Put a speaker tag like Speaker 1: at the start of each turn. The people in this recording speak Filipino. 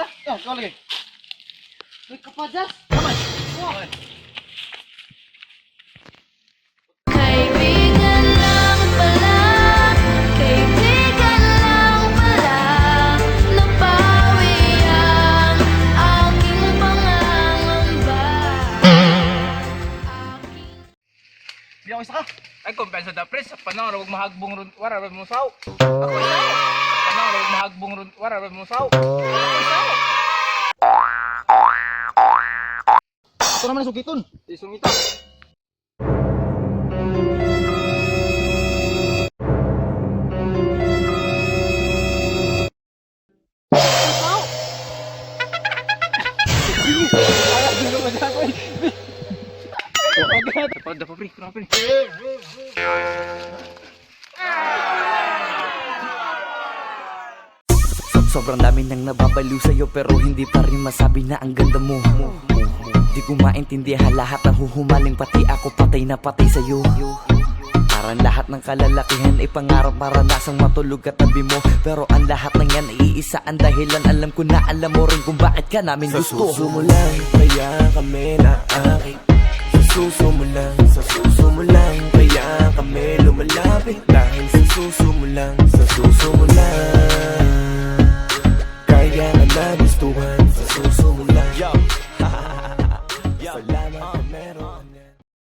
Speaker 1: ha? Yan, ikaw lagi. May kapadas. Kamay. Wow.
Speaker 2: Kaibigan lang pala, kaibigan lang pala, napawi ang aking pangangamba.
Speaker 1: Hindi ako isa ka.
Speaker 3: Ay, kumpensa da pres, sa panahon huwag mahagbong ron, wara ron mo saw. Ako isaw. Sa panahon huwag mahagbong ron, wara ron mo saw. Ako isaw.
Speaker 1: Ito naman ang sukiton.
Speaker 3: Isong ito. Dapat pre, kenapa pre?
Speaker 4: Sobrang dami nang nababaliw sa'yo pero hindi pa rin masabi na ang ganda mo. Di ko maintindihan lahat ng huhumaling pati ako patay na patay sa'yo. Parang lahat ng kalalakihan ay pangarap maranasang matulog katabi mo. Pero ang lahat ng yan ay iisa ang dahilan. Alam ko na alam mo rin kung bakit ka namin gusto.
Speaker 5: Sa suso mo lang kaya kami naakit. Sa suso mo lang kaya